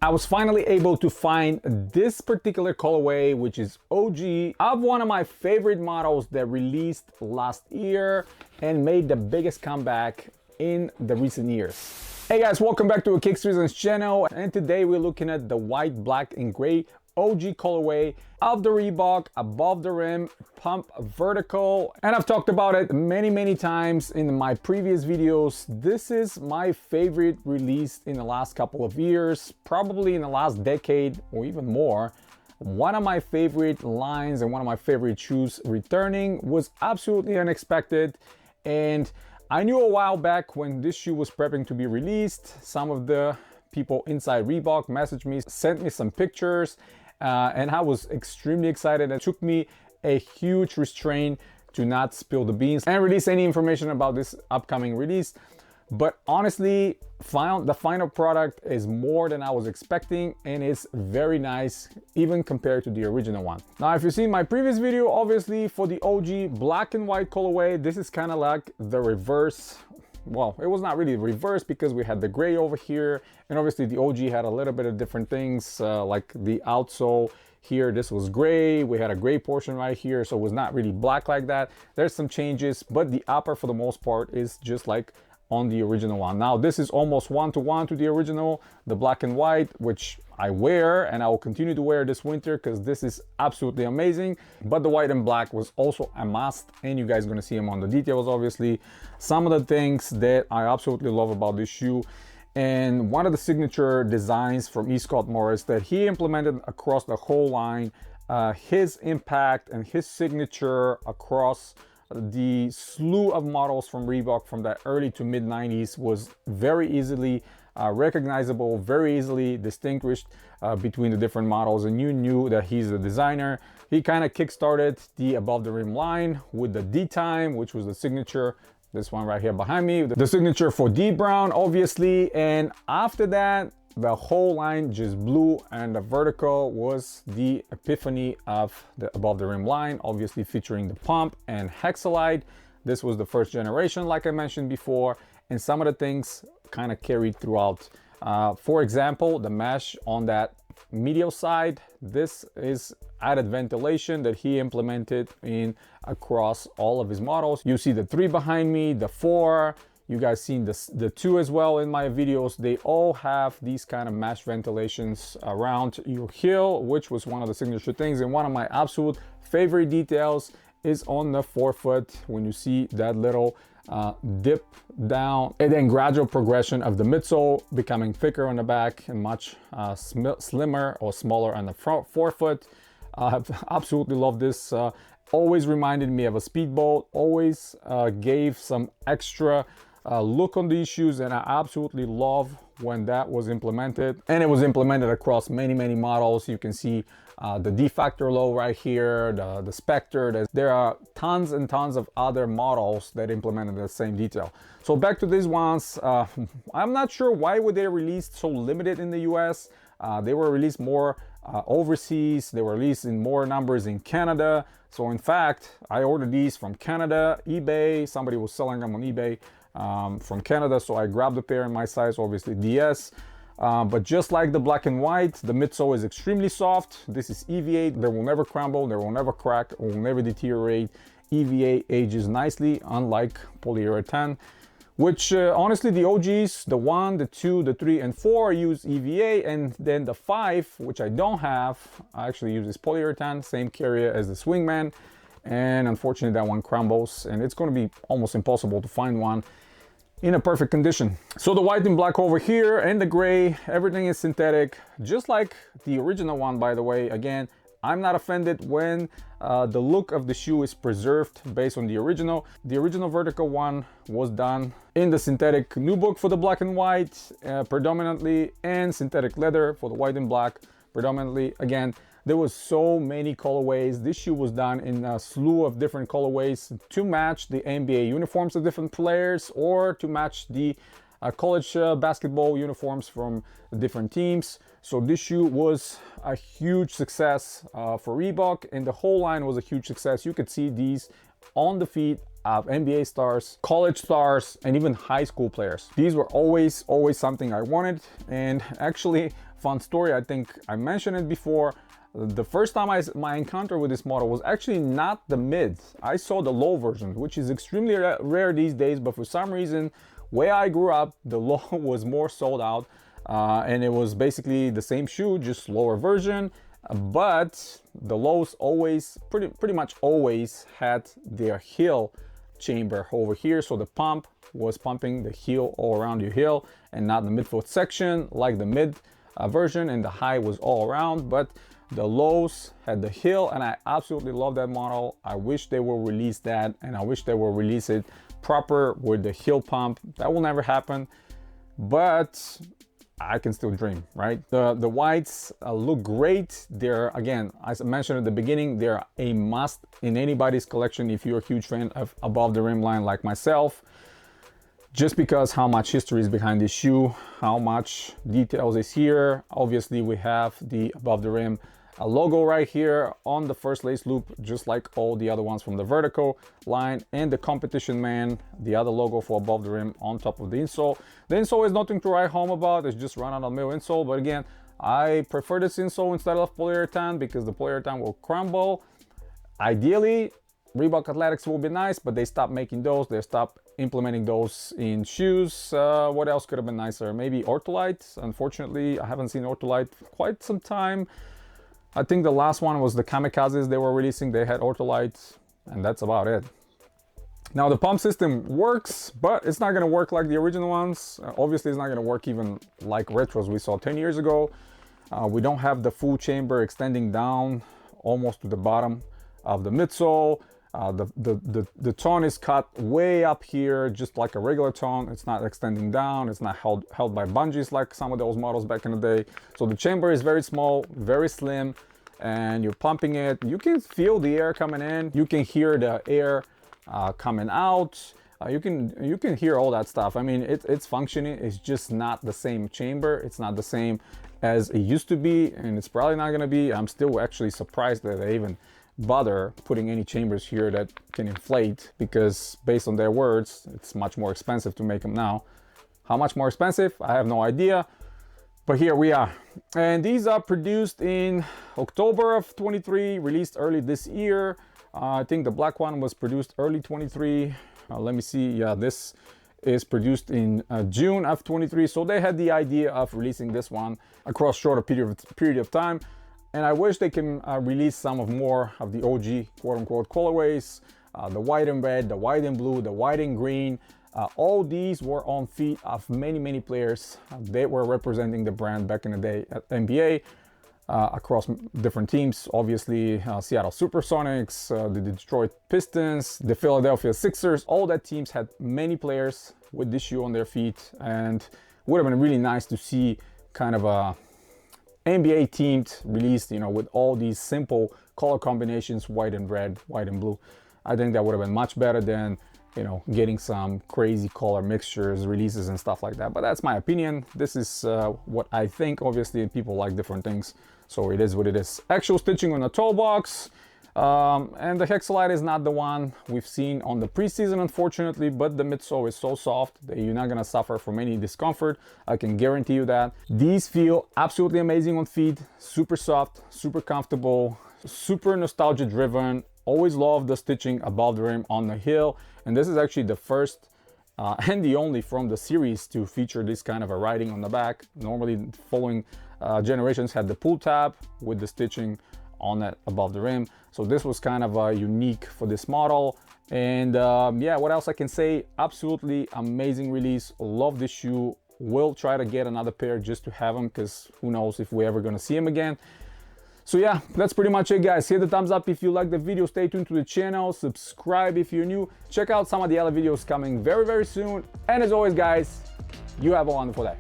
I was finally able to find this particular colorway, which is OG, of one of my favorite models that released last year and made the biggest comeback in the recent years. Hey guys, welcome back to a Kicks Reasons channel, and today we're looking at the white, black, and gray OG colorway of the Reebok above the rim pump vertical. And I've talked about it many times in my previous videos. This is my favorite release in the last couple of years, probably in the last decade or even more. One of my favorite lines and one of my favorite shoes returning was absolutely unexpected. And I knew a while back when this shoe was prepping to be released, some of the people inside Reebok messaged me, sent me some pictures, and I was extremely excited. It took me a huge restraint to not spill the beans and release any information about this upcoming release. But honestly, the final product is more than I was expecting, and it's very nice, even compared to the original one. Now, if you've seen my previous video, obviously for the OG black and white colorway, this is kind of like the reverse. Well, it was not really reverse because we had the gray over here, and obviously the OG had a little bit of different things, like the outsole here, this was gray, we had a gray portion right here, so it was not really black like that. There's some changes, but the upper for the most part is just like on the original one. Now this is almost one-to-one to the original, the black and white, which I wear and I will continue to wear this winter because this is absolutely amazing. But the white and black was also a must, and you guys are going to see them on the details. Obviously, some of the things that I absolutely love about this shoe, and one of the signature designs from E. Scott Morris that he implemented across the whole line, his impact and his signature across the slew of models from Reebok from the early to mid 90s was very easily recognizable, very easily distinguished between the different models, and you knew that he's the designer. He kind of kick-started the above the rim line with the D-Time, which was the signature. This one right here behind me, the signature for D Brown, obviously. And after that, the whole line just blew, and the vertical was the epiphany of the above the rim line, obviously featuring the pump and hexalite. This was the first generation, like I mentioned before, and some of the things kind of carried throughout. For example, the mesh on that medial side, this is added ventilation that he implemented in across all of his models. You see the 3 behind me, the 4. You guys seen the 2 as well in my videos. They all have these kind of mesh ventilations around your heel, which was one of the signature things. And one of my absolute favorite details is on the forefoot, when you see that little dip down and then gradual progression of the midsole becoming thicker on the back and much slimmer or smaller on the front forefoot. I absolutely love this. Always reminded me of a speedboat, always gave some extra look on these shoes, and I absolutely love when that was implemented. And it was implemented across many models. You can see the D-Factor low right here, the Spectre. There are tons and tons of other models that implemented the same detail. So back to these ones, I'm not sure why were they released so limited in the US. They were released more overseas. They were released in more numbers in Canada. So in fact, I ordered these from Canada, eBay. Somebody was selling them on eBay from Canada, so I grabbed a pair in my size, obviously DS. But just like the black and white, the midsole is extremely soft. This is EVA. They will never crumble, they will never crack, or will never deteriorate. EVA ages nicely, unlike polyurethane, which honestly the OGs, the 1, the 2, the 3, and 4 use EVA, and then the 5, which I don't have, I actually use this polyurethane, same carrier as the Swingman, and unfortunately that one crumbles, and it's going to be almost impossible to find one in a perfect condition. So the white and black over here and the gray, everything is synthetic, just like the original one, by the way. Again, I'm not offended when the look of the shoe is preserved based on the original. The original vertical one was done in the synthetic nubuck for the black and white predominantly, and synthetic leather for the white and black predominantly. Again, there was so many colorways. This shoe was done in a slew of different colorways to match the NBA uniforms of different players, or to match the college basketball uniforms from different teams. So this shoe was a huge success for Reebok, and the whole line was a huge success. You could see these on the feet of NBA stars, college stars, and even high school players. These were always something I wanted, and actually fun story. I think I mentioned it before. The first time my encounter with this model was actually not the mids. I saw the low version, which is extremely rare these days, but for some reason, where I grew up, the low was more sold out. And it was basically the same shoe, just lower version. But the lows always, pretty much always had their heel chamber over here. So the pump was pumping the heel all around your heel and not the midfoot section like the mid version, and the high was all around. But the lows had the heel, and I absolutely love that model. I wish they will release that, and I wish they will release it proper with the heel pump. That will never happen, but I can still dream, right? The whites look great. They're, again, as I mentioned at the beginning, they're a must in anybody's collection if you're a huge fan of above the rim line like myself, just because how much history is behind this shoe, how much details is here. Obviously we have the above the rim logo right here on the first lace loop, just like all the other ones from the vertical line, and the competition man, the other logo for above the rim on top of the insole. The insole is nothing to write home about, it's just run-of-the-mill insole, but again, I prefer this insole instead of polyurethane because the polyurethane will crumble. Ideally, Reebok Athletics will be nice, but they stopped making those. They stopped implementing those in shoes. What else could have been nicer? Maybe Ortholite. Unfortunately, I haven't seen Ortholite for quite some time. I think the last one was the Kamikazes they were releasing. They had Ortholite, and that's about it. Now the pump system works, but it's not going to work like the original ones. Obviously, it's not going to work even like retros we saw 10 years ago. We don't have the full chamber extending down almost to the bottom of the midsole. The tone is cut way up here, just like a regular tone. It's not extending down. It's not held by bungees like some of those models back in the day. So the chamber is very small, very slim, and you're pumping it. You can feel the air coming in. You can hear the air coming out. You can hear all that stuff. I mean, it's functioning. It's just not the same chamber. It's not the same as it used to be, and it's probably not going to be. I'm still actually surprised that they even bother putting any chambers here that can inflate, because based on their words, it's much more expensive to make them now. How much more expensive? I have no idea, but here we are. And these are produced in October of 23, released early this year. I think the black one was produced early 23. Let me see. Yeah, this is produced in June of 23. So they had the idea of releasing this one across shorter period of time. And I wish they can release some of more of the OG quote-unquote colorways, the white and red, the white and blue, the white and green. All these were on feet of many players. They were representing the brand back in the day at NBA across different teams. Obviously, Seattle Supersonics, the Detroit Pistons, the Philadelphia Sixers. All that teams had many players with this shoe on their feet, and would have been really nice to see kind of a NBA teamed released, you know, with all these simple color combinations, white and red, white and blue. I think that would have been much better than, you know, getting some crazy color mixtures, releases and stuff like that. But that's my opinion. This is what I think. Obviously, people like different things, so it is what it is. Actual stitching on the toe box. And the Hexalite is not the one we've seen on the preseason, unfortunately, but the midsole is so soft that you're not gonna suffer from any discomfort. I can guarantee you that. These feel absolutely amazing on feet, super soft, super comfortable, super nostalgia driven. Always love the stitching above the rim on the heel. And this is actually the first and the only from the series to feature this kind of a writing on the back. Normally following generations had the pull tab with the stitching on that above the rim. So this was kind of unique for this model. And yeah, what else I can say? Absolutely amazing release. Love this shoe. Will try to get another pair just to have them, because who knows if we're ever gonna see them again. So yeah, that's pretty much it, guys. Hit the thumbs up if you like the video. Stay tuned to the channel. Subscribe if you're new. Check out some of the other videos coming very soon. And as always, guys, you have a wonderful day.